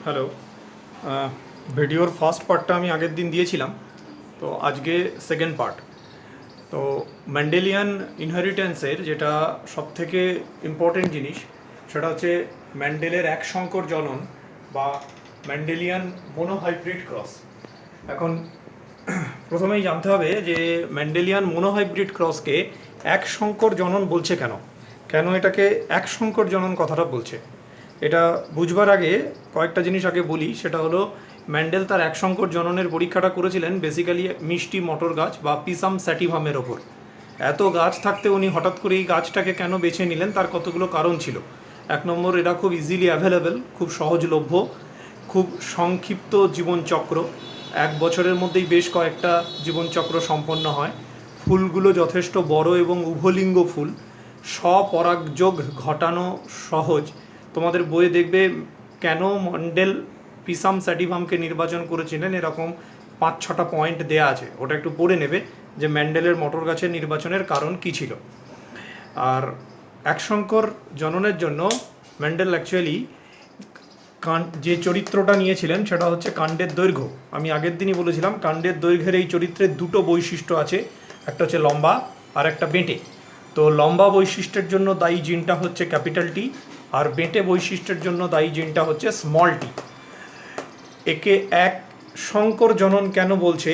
Hello. ভিডিওর first পার্টটা আমি আগের দিন দিয়েছিলাম, তো আজকে সেকেন্ড পার্ট। তো ম্যান্ডেলিয়ান ইনহেরিটেন্সের যেটা সবথেকে ইম্পর্টেন্ট জিনিস, সেটা হচ্ছে ম্যান্ডেলের এক সংকর জনন বা ম্যান্ডেলিয়ান মোনোহাইব্রিড ক্রস। এখন প্রথমেই জানতে হবে যে ম্যান্ডেলিয়ান মোনোহাইব্রিড ক্রসকে এক সংকর জনন বলছে কেন, কেন এটাকে এক সংকর জনন কথাটা বলছে। এটা বুঝবার আগে কয়েকটা জিনিস আগে বলি। সেটা হলো, ম্যান্ডেল তার এক সংকর জননের পরীক্ষাটা করেছিলেন বেসিক্যালি মিষ্টি মটর গাছ বা পিসাম স্যাটিভামের ওপর। এত গাছ থাকতে উনি হঠাৎ করে এই গাছটাকে কেন বেছে নিলেন, তার কতগুলো কারণ ছিল। এক নম্বর, এটা খুব ইজিলি অ্যাভেলেবেল, খুব সহজলভ্য, খুব সংক্ষিপ্ত জীবনচক্র, এক বছরের মধ্যেই বেশ কয়েকটা জীবনচক্র সম্পন্ন হয়। ফুলগুলো যথেষ্ট বড় এবং উভলিঙ্গ ফুল, স্বপরাগযোগ ঘটানো সহজ। তোমাদের বইয়ে দেখবে কেন মন্ডেল পিসাম স্যাটিভামকে নির্বাচন করেছিলেন, এরকম 5-6টা পয়েন্ট দেয়া আছে, ওটা একটু পড়ে নেবে যে ম্যান্ডেলের মটর গাছের নির্বাচনের কারণ কী ছিল। আর একশঙ্কর জননের জন্য ম্যান্ডেল অ্যাকচুয়ালি যে চরিত্রটা নিয়েছিলেন সেটা হচ্ছে কাণ্ডের দৈর্ঘ্য। আমি আগের দিনই বলেছিলাম কাণ্ডের দৈর্ঘ্যের এই চরিত্রের দুটো বৈশিষ্ট্য আছে, একটা হচ্ছে লম্বা আর একটা বেঁটে। তো লম্বা বৈশিষ্ট্যের জন্য দায়ী জিনটা হচ্ছে ক্যাপিটাল টি, আর বেঁটে বৈশিষ্ট্যের জন্য দায়ী জিনটা হচ্ছে স্মল টি। একে এক সংকর জনন কেন বলছে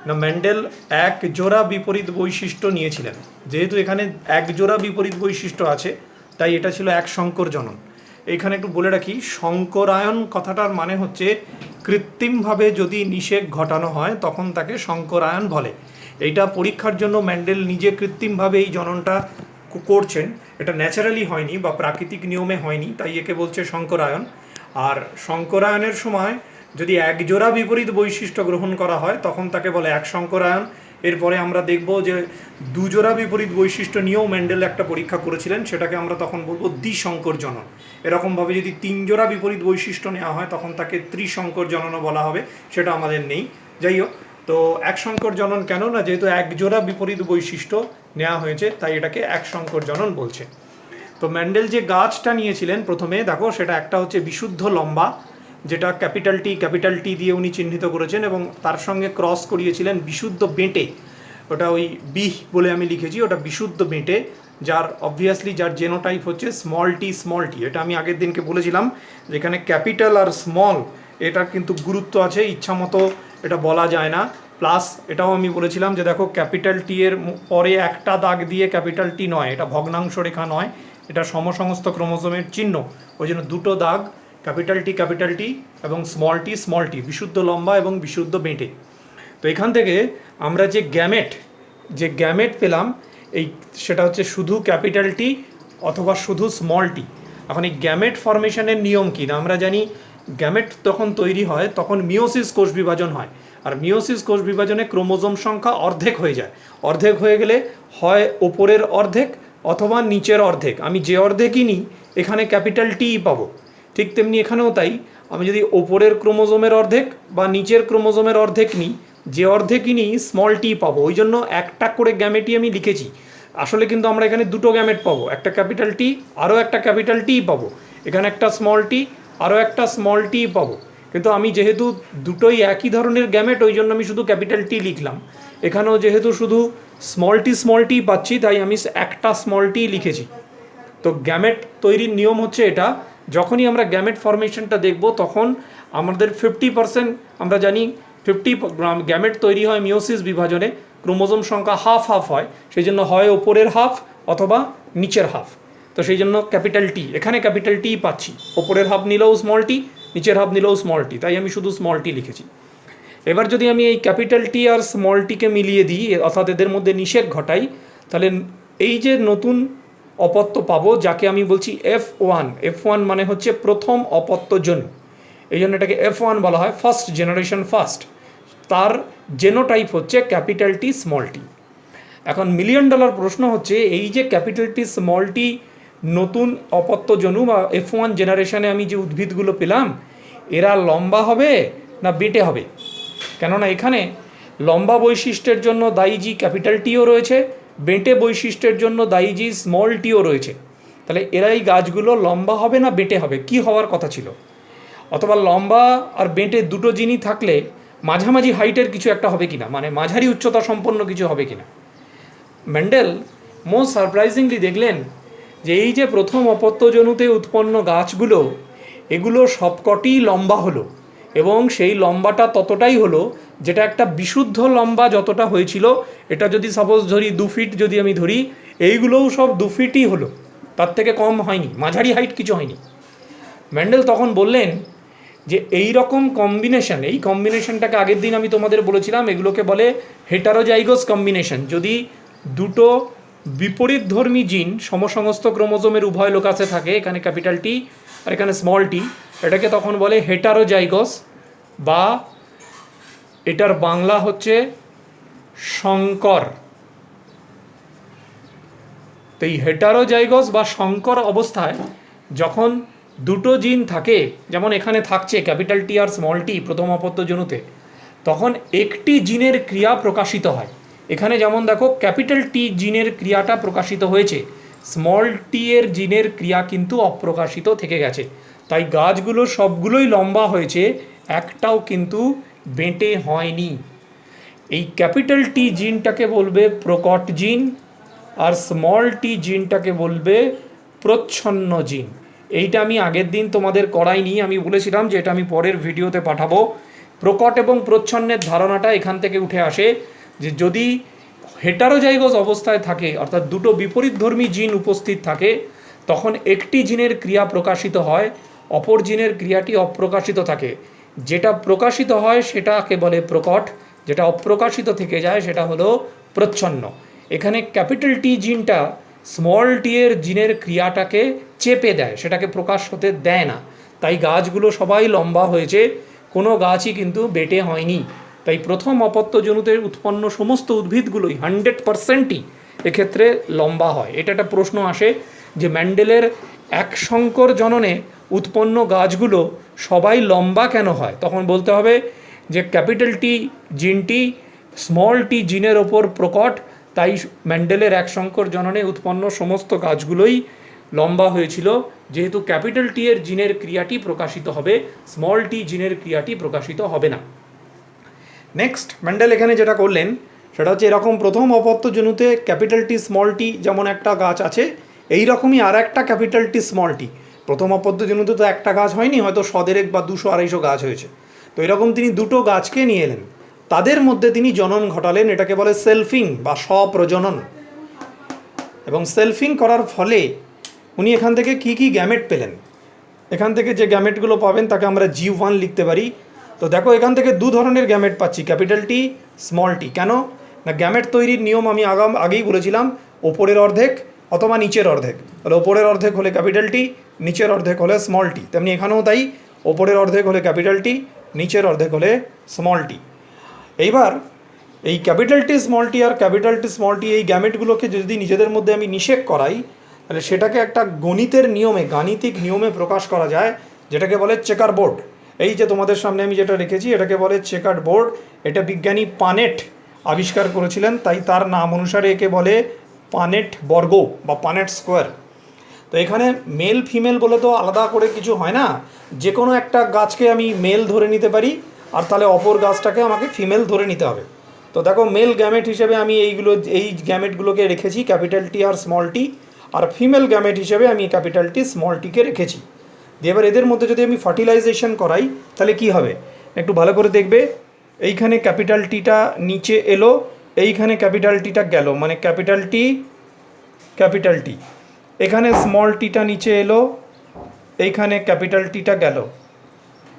না, ম্যান্ডেল এক জোড়া বিপরীত বৈশিষ্ট্য নিয়েছিলেন। যেহেতু এখানে এক জোড়া বিপরীত বৈশিষ্ট্য আছে, তাই এটা ছিল এক সংকর জনন। এইখানে একটু বলে রাখি, সংকরায়ন কথাটার মানে হচ্ছে কৃত্রিমভাবে যদি নিষেক ঘটানো হয় তখন তাকে সংকরায়ন বলে। এইটা পরীক্ষার জন্য ম্যান্ডেল নিজে কৃত্রিমভাবে এই জননটা করছেন, এটা ন্যাচারালি হয়নি বা প্রাকৃতিক নিয়মে হয়নি, তাই একে বলছে সংকরায়ন। আর সংকরায়নের সময় যদি এক জোড়া বিপরীত বৈশিষ্ট্য গ্রহণ করা হয় তখন তাকে বলে এক সংকরায়ন। এরপরে আমরা দেখব যে দুজোড়া বিপরীত বৈশিষ্ট্য নিয়েও ম্যান্ডেল একটা পরীক্ষা করেছিলেন, সেটাকে আমরা তখন বলবো দ্বিসংকর জনন। এরকমভাবে যদি 3 জোড়া বিপরীত বৈশিষ্ট্য নেওয়া হয় তখন তাকে ত্রিসংকর জননও বলা হবে, সেটা আমাদের নেই। যাই হোক, তো এক সংকর জনন কেন না, যেহেতু এক জোড়া বিপরীত বৈশিষ্ট্য নেওয়া হয়েছে তাই এটাকে এক সংকর জনন বলছে। তো ম্যান্ডেল যে গাছটা নিয়েছিলেন প্রথমে দেখো, সেটা একটা হচ্ছে বিশুদ্ধ লম্বা, যেটা ক্যাপিটাল টি দিয়ে উনি চিহ্নিত করেছেন, এবং তার সঙ্গে ক্রস করিয়েছিলেন বিশুদ্ধ বেঁটে। ওটা ওই বিহ বলে আমি লিখেছি, ওটা বিশুদ্ধ বেঁটে, যার অবভিয়াসলি যার জেনোটাইপ হচ্ছে স্মল টি। এটা আমি আগের দিনকে বলেছিলাম যেখানে ক্যাপিটাল আর স্মল এটার কিন্তু গুরুত্ব আছে, ইচ্ছা মতো এটা বলা যায় না। প্লাস এটাও আমি বলেছিলাম যে দেখো, ক্যাপিটাল টি এর পরে একটা দাগ দিয়ে ক্যাপিটাল টি নয়, এটা ভগ্নাংশ রেখা নয়, এটা সমসমস্ত ক্রোমোজোমের চিহ্ন। ওই জন্য দুটো দাগ, ক্যাপিটাল টি এবং স্মল টি, বিশুদ্ধ লম্বা এবং বিশুদ্ধ বেঁটে। তো এখান থেকে আমরা যে গ্যামেট পেলাম, এই সেটা হচ্ছে শুধু ক্যাপিটাল টি অথবা শুধু স্মল টি। এখন এই গ্যামেট ফরমেশনের নিয়ম কী না, আমরা জানি গ্যামেট তখন তৈরি হয় তখন মিওসিস কোষ বিভাজন হয়, আর মিওসিস কোষ বিভাজনে ক্রোমোজোম সংখ্যা অর্ধেক হয়ে যায়। অর্ধেক হয়ে গেলে হয় ওপরের অর্ধেক অথবা নিচের অর্ধেক। আমি যে অর্ধেকই নিই এখানে ক্যাপিটাল টি পাবো, ঠিক তেমনি এখানেও তাই। আমি যদি ওপরের ক্রোমোজোমের অর্ধেক বা নিচের ক্রোমোজোমের অর্ধেক নিই, যে অর্ধেকই নিই স্মল টি পাবো। ওই জন্য একটা করে গ্যামেটই আমি লিখেছি, আসলে কিন্তু আমরা এখানে দুটো গ্যামেট পাবো, একটা ক্যাপিটাল টি আরও একটা ক্যাপিটাল টি পাবো, এখানে একটা স্মল টি আরও একটা স্মল টি পাবো। কিন্তু আমি যেহেতু দুটোই একই ধরনের গ্যামেট, ওই জন্য আমি শুধু ক্যাপিটাল টি লিখলাম। এখানেও যেহেতু শুধু স্মল টি পাচ্ছি, তাই আমি একটা স্মল টি লিখেছি। তো গ্যামেট তৈরির নিয়ম হচ্ছে এটা, যখনই আমরা গ্যামেট ফরমেশনটা দেখব তখন আমাদের 50%, আমরা জানি 50 গ্যামেট তৈরি হয় মিওসিস বিভাজনে, ক্রোমোজোম সংখ্যা হাফ হয়, সেই জন্য হয় ওপরের হাফ অথবা নিচের হাফ। তো সেই জন্য ক্যাপিটাল টি, এখানে ক্যাপিটাল টি পাচ্ছি, ওপরের হাফ নিলেও স্মল টি, নিচের হাফ নিলেও স্মল টি, তাই আমি শুধু স্মল টি লিখেছি। এবার যদি আমি এই ক্যাপিটাল টি আর স্মল টিকে মিলিয়ে দিই, অর্থাৎ এদের মধ্যে নিষেক ঘটাই, তাহলে এই যে নতুন অপত্য পাবো, যাকে আমি বলছি F1 মানে হচ্ছে প্রথম অপত্যজনু, এই জন্য এটাকে F1 বলা হয়, ফার্স্ট জেনারেশন ফার্স্ট। তার জেনোটাইপ হচ্ছে ক্যাপিটাল টি স্মল টি। এখন $1,000,000 প্রশ্ন হচ্ছে, এই যে ক্যাপিটাল টি স্মল টি নতুন অপত্যজনু বা F1 জেনারেশনে আমি যে উদ্ভিদগুলো পেলাম, এরা লম্বা হবে না বেঁটে হবে? কেননা এখানে লম্বা বৈশিষ্ট্যের জন্য দায়ী জি ক্যাপিটাল টিও রয়েছে, বেঁটে বৈশিষ্ট্যের জন্য দায়ী জি স্মল টিও রয়েছে। তাহলে এরা এই গাছগুলো লম্বা হবে না বেঁটে হবে? কি হওয়ার কথা ছিল? অথবা লম্বা আর বেঁটে দুটো জিনই থাকলে মাঝামাঝি হাইটের কিছু একটা হবে কিনা, মানে মাঝারি উচ্চতা সম্পন্ন কিছু হবে কিনা। মেন্ডেল মোস্ট সারপ্রাইজিংলি দেখলেন যে এই যে প্রথম অপত্যজনুতে উৎপন্ন গাছগুলো, এগুলো সবকটি লম্বা হলো, এবং সেই লম্বাটা ততটাই হলো যেটা একটা বিশুদ্ধ লম্বা যতটা হয়েছিল, এটা যদি সাপোজ ধরি 2 ফিট যদি আমি ধরি, এইগুলোও সব 2 ফিটই হলো, তার থেকে কম হয়নি, মাঝারি হাইট কিছু হয়নি। মেন্ডেল তখন বললেন যে এই রকম কম্বিনেশন, এই কম্বিনেশনটাকে আগের দিন আমি তোমাদের বলেছিলাম এগুলোকে বলে হেটারোজাইগোস কম্বিনেশন। যদি দুটো বিপরীতধর্মী জিন সমসমস্ত ক্রোমোজোমের উভয় লোকাসে থাকে, এখানে ক্যাপিটাল টি আর এখানে স্মল টি, এটাকে তখন বলে হেটারোজাইগোস, বা এটার বাংলা হচ্ছে সংকর। তো এই হেটারোজাইগোস বা সংকর অবস্থায় যখন দুটো জিন থাকে, যেমন এখানে থাকছে ক্যাপিটাল টি আর স্মল টি প্রথম অপত্যজনুতে, তখন একটি জিনের ক্রিয়া প্রকাশিত হয়। এখানে যেমন দেখো ক্যাপিটাল টি জিনের ক্রিয়াটা প্রকাশিত হয়েছে, স্মল টি এর জিনের ক্রিয়া কিন্তু অপ্রকাশিত থেকে গেছে। তাই গাছগুলো সবগুলোই লম্বা হয়েছে, একটাও কিন্তু বেঁটে হয়নি। এই ক্যাপিটাল টি জিনটাকে বলবে প্রকট জিন, আর স্মল টি জিনটাকে বলবে প্রচ্ছন্ন জিন। এইটা আমি আগের দিন তোমাদের করাইনি, আমি বলেছিলাম যে এটা আমি পরের ভিডিওতে পাঠাবো। প্রকট এবং প্রচ্ছন্নের ধারণাটা এখান থেকে উঠে আসে যে যদি হেটারোজাইগোস অবস্থায় থাকে, অর্থাৎ দুটো বিপরীতধর্মী জিন উপস্থিত থাকে, তখন একটি জিনের ক্রিয়া প্রকাশিত হয়, অপর জিনের ক্রিয়াটি অপ্রকাশিত থাকে। যেটা প্রকাশিত হয় সেটাকে বলে প্রকট, যেটা অপ্রকাশিত থেকে যায় সেটা হলো প্রচ্ছন্ন। এখানে ক্যাপিটাল টি জিনটা স্মল টি এর জিনের ক্রিয়াটাকে চেপে দেয়, সেটাকে প্রকাশ হতে দেয় না। তাই গাছগুলো সবাই লম্বা হয়েছে, কোনো গাছই কিন্তু বেটে হয়নি। তাই প্রথম অপত্যজনুতে উৎপন্ন সমস্ত উদ্ভিদগুলোই 100%ই এক্ষেত্রে লম্বা হয়। এটা একটা প্রশ্ন আসে যে মেন্ডেলের এক সংকর জননে উৎপন্ন গাছগুলো সবাই লম্বা কেন হয়? তখন বলতে হবে যে ক্যাপিটাল টি জিনটি স্মল টি জিনের ওপর প্রকট, তাই মেন্ডেলের এক সংকর জননে উৎপন্ন সমস্ত গাছগুলোই লম্বা হয়েছিল, যেহেতু ক্যাপিটাল টি এর জিনের ক্রিয়াটি প্রকাশিত হবে, স্মল টি জিনের ক্রিয়াটি প্রকাশিত হবে না। নেক্সট মেন্ডেল এখানে যেটা করলেন সেটা হচ্ছে এরকম প্রথম অপত্যজনুতে ক্যাপিটাল টি স্মল টি যেমন একটা গাছ আছে, এই রকমই আর একটা ক্যাপিটাল টি স্মল টি। প্রথম অপত্যজনুতে তো একটা গাছ হয়নি, হয়তো 100 বা 200-250 গাছ হয়েছে। তো এরকম তিনি দুটো গাছকে নিয়ে এলেন, তাদের মধ্যে তিনি জনন ঘটালেন, এটাকে বলে সেলফিং বা স্বপ্রজনন। এবং সেলফিং করার ফলে উনি এখান থেকে কি কি গ্যামেট পেলেন, এখান থেকে যে গ্যামেটগুলো পাবেন তাকে আমরা G1 লিখতে পারি। তো দেখো এখান থেকে দু ধরনের গ্যামেট পাচ্ছি, ক্যাপিটাল টি, স্মল টি। কেন না, গ্যামেট তৈরির নিয়ম আমি আগেই বলেছিলাম, ওপরের অর্ধেক অথবা নিচের অর্ধেক। তাহলে ওপরের অর্ধেক হলে ক্যাপিটাল টি, নিচের অর্ধেক হলে স্মল টি। তেমনি এখানেও তাই, ওপরের অর্ধেক হলে ক্যাপিটাল টি, নিচের অর্ধেক হলে স্মল টি। এইবার এই ক্যাপিটাল টি স্মল টি আর ক্যাপিটাল টি স্মল টি এই গ্যামেটগুলোকে যদি নিজেদের মধ্যে আমি নিষেক করাই, তাহলে সেটাকে একটা গণিতের নিয়মে, গাণিতিক নিয়মে প্রকাশ করা যায়, যেটাকে বলে চেকার বোর্ড। এই যে তোমাদের সামনে আমি যেটা রেখেছি এটাকে বলে চেকার বোর্ড। এটা বিজ্ঞানী পানেট আবিষ্কার করেছিলেন, তাই তার নাম অনুসারে একে বলে পানেট বর্গ বা পানেট স্কোয়ার। তো এখানে মেল ফিমেল বলে তো আলাদা করে কিছু হয় না, যে কোনো একটা গাছকে আমি মেল ধরে নিতে পারি, আর তাহলে অপর গাছটাকে আমাকে ফিমেল ধরে নিতে হবে। তো দেখো মেল গ্যামেট হিসেবে আমি এই গ্যামেটগুলোকে রেখেছি ক্যাপিটাল টি আর স্মল টি, আর ফিমেল গ্যামেট হিসেবে আমি ক্যাপিটাল টি স্মল টিকে রেখেছি। দিয়ে এবার এদের মধ্যে যদি আমি ফার্টিলাইজেশন করাই তাহলে কি হবে একটু ভালো করে দেখবে। এইখানে ক্যাপিটাল টিটা নিচে এলো, এইখানে ক্যাপিটাল টিটা গেল, মানে ক্যাপিটাল টি। এখানে স্মল টিটা নিচে এলো, এইখানে ক্যাপিটাল টিটা গেল।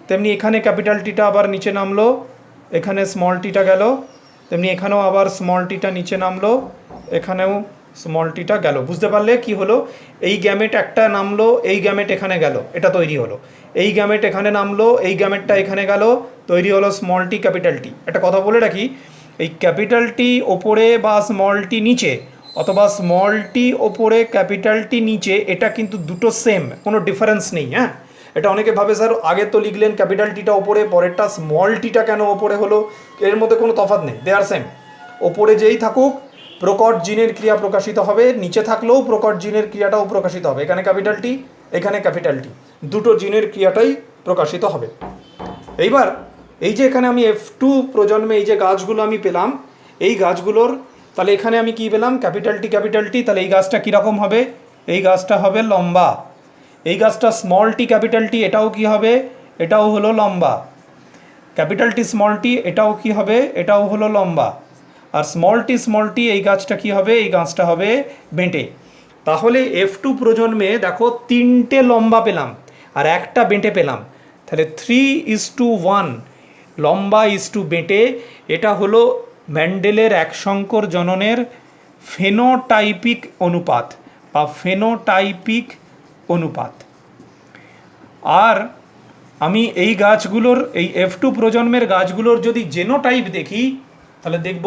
তেমনি এখানে ক্যাপিটাল টিটা আবার নিচে নামলো, এখানে স্মল টিটা গেল। তেমনি এখানেও আবার স্মল টিটা নিচে নামলো, এখানেও স্মল টিটা গেল। বুঝতে পারলে কি হলো? এই গ্যামেট একটা নামলো, এই গ্যামেট এখানে গেল, এটা তৈরি হলো। এই গ্যামেট এখানে নামলো, এই গ্যামেটটা এখানে গেল, তৈরি হলো স্মল টি ক্যাপিটাল টি। একটা কথা বলে রাখি, এই ক্যাপিটাল টি ওপরে বা স্মল টি নিচে, অথবা স্মল টি ওপরে ক্যাপিটাল টি নিচে, এটা কিন্তু দুটো সেম, কোনো ডিফারেন্স নেই। হ্যাঁ, এটা অনেকে ভাবে স্যার আগে তো লিখলেন ক্যাপিটাল টিটা ওপরে, পরেরটা স্মল টিটা কেন ওপরে হলো? এর মধ্যে কোনো তফাৎ নেই, দে আর সেম। ওপরে যেই থাকুক প্রকট জিনের ক্রিয়া প্রকাশিত হবে, নিচে থাকলেও প্রকট জিনের ক্রিয়াটাও প্রকাশিত হবে। এখানে ক্যাপিটাল টি, এখানে ক্যাপিটাল টি, দুটো জিনের ক্রিয়াটাই প্রকাশিত হবে। এইবার এই যে এখানে আমি F2 প্রজন্মে এই যে গাছগুলো আমি পেলাম, এই গাছগুলোর তাহলে এখানে আমি কি পেলাম, ক্যাপিটাল টি, তাহলে এই গাছটা কীরকম হবে, এই গাছটা হবে লম্বা। এই গাছটা স্মল টি ক্যাপিটাল টি, এটাও কি হবে, এটাও হলো লম্বা। ক্যাপিটাল টি স্মল টি, এটাও কি হবে, এটাও হলো লম্বা। আর স্মল টি এই গাছটা কি হবে, এই গাছটা হবে বেঁটে। তাহলে F2 প্রজন্মে দেখো 3টে লম্বা পেলাম আর একটা বেঁটে পেলাম, তাহলে 3:1 লম্বা ইস্টু বেঁটে। এটা হলো মেন্ডেলের এক সংকর জননের ফেনোটাইপিক অনুপাত বা ফেনোটাইপিক অনুপাত। আর আমি এই গাছগুলোর, এই F2 প্রজন্মের গাছগুলোর যদি জেনোটাইপ দেখি, তাহলে দেখব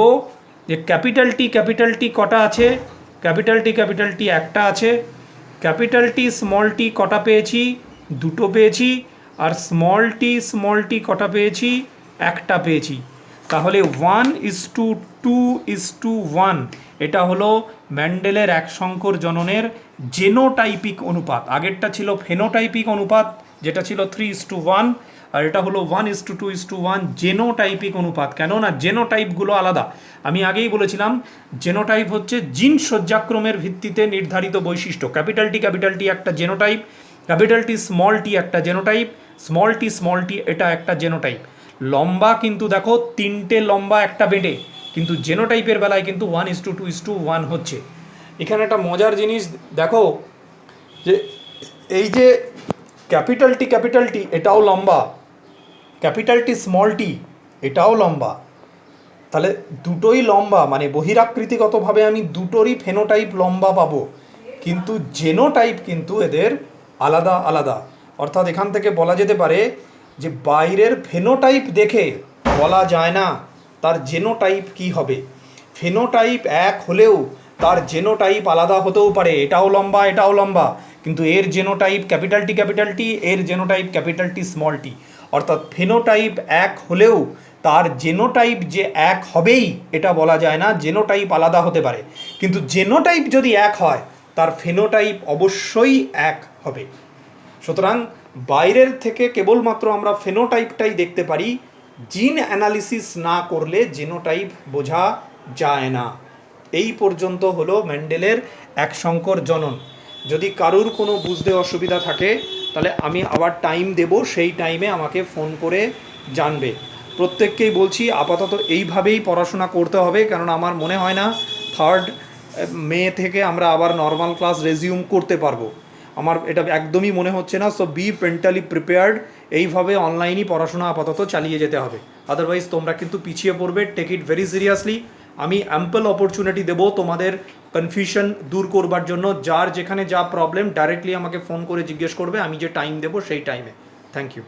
যে ক্যাপিটাল টি কটা আছে, ক্যাপিটাল টি একটা আছে, ক্যাপিটাল টি কটা পেয়েছি, দুটো পেয়েছি, আর স্মল টি কটা পেয়েছি, একটা পেয়েছি। তাহলে 1:2:1 এটা হলো মেন্ডেলের এক সংকর জননের জেনোটাইপিক অনুপাত। আগেরটা ছিল ফেনোটাইপিক অনুপাত যেটা ছিল 3:1, আর এটা হলো 1:2:1 জেনোটাইপিক অনুপাত। কেননা জেনোটাইপগুলো আলাদা। আমি আগেই বলেছিলাম জেনোটাইপ হচ্ছে জিন সজ্জাক্রমের ভিত্তিতে নির্ধারিত বৈশিষ্ট্য। ক্যাপিটাল টি একটা জেনোটাইপ, ক্যাপিটাল টি একটা জেনোটাইপ, স্মল টি এটা একটা জেনোটাইপ। লম্বা কিন্তু দেখো 3টে লম্বা একটা বেঁটে, কিন্তু জেনোটাইপের বেলায় কিন্তু 1:2:1 হচ্ছে। এখানে একটা মজার জিনিস দেখো যে এই যে ক্যাপিটাল টি এটাও লম্বা, ক্যাপিটাল টি এটাও লম্বা, তাহলে দুটোই লম্বা, মানে বহিরাকৃতিগতভাবে আমি দুটোরই ফেনোটাইপ লম্বা পাবো, কিন্তু জেনোটাইপ কিন্তু এদের আলাদা আলাদা। অর্থাৎ এখান থেকে বলা যেতে পারে যে বাইরের ফেনোটাইপ দেখে বলা যায় না তার জেনোটাইপ কি হবে। ফেনোটাইপ এক হলেও তার জেনোটাইপ আলাদা হতেও পারে, এটাও লম্বা এটাও লম্বা, কিন্তু এর জেনোটাইপ ক্যাপিটাল টি, এর genotype capital T small tea. অর্থাৎ ফেনোটাইপ এক হলেও তার জেনোটাইপ যে এক হবেই এটা বলা যায় না, জেনোটাইপ আলাদা হতে পারে। কিন্তু জেনোটাইপ যদি এক হয় তার ফেনোটাইপ অবশ্যই এক হবে। সুতরাং বাইরের থেকে কেবলমাত্র আমরা ফেনোটাইপটাই দেখতে পারি, জিন অ্যানালিসিস না করলে জেনোটাইপ বোঝা যায় না। এই পর্যন্ত হলো মেন্ডেলের এক সংকর জনন। যদি কারুর কোনো বুঝতে অসুবিধা থাকে তাহলে আমি আবার টাইম দেব, সেই টাইমে আমাকে ফোন করে জানবে। প্রত্যেককেই বলছি আপাতত এইভাবেই পড়াশোনা করতে হবে, কারণ আমার মনে হয় না 3 মে থেকে আমরা আবার নর্মাল ক্লাস রেজিউম করতে পারবো, আমার এটা একদমই মনে হচ্ছে না। সো বি মেন্টালি প্রিপেয়ার্ড, এইভাবে অনলাইনই পড়াশোনা আপাতত চালিয়ে যেতে হবে, আদারওয়াইজ তোমরা কিন্তু পিছিয়ে পড়বে। Take it very seriously. আমি অ্যাম্পল অপরচুনিটি দেবো তোমাদের কনফিউশন দূর করবার জন্য। যার যেখানে যা প্রবলেম ডাইরেক্টলি আমাকে ফোন করে জিজ্ঞেস করবে, আমি যে টাইম দেবো সেই টাইমে। Thank you.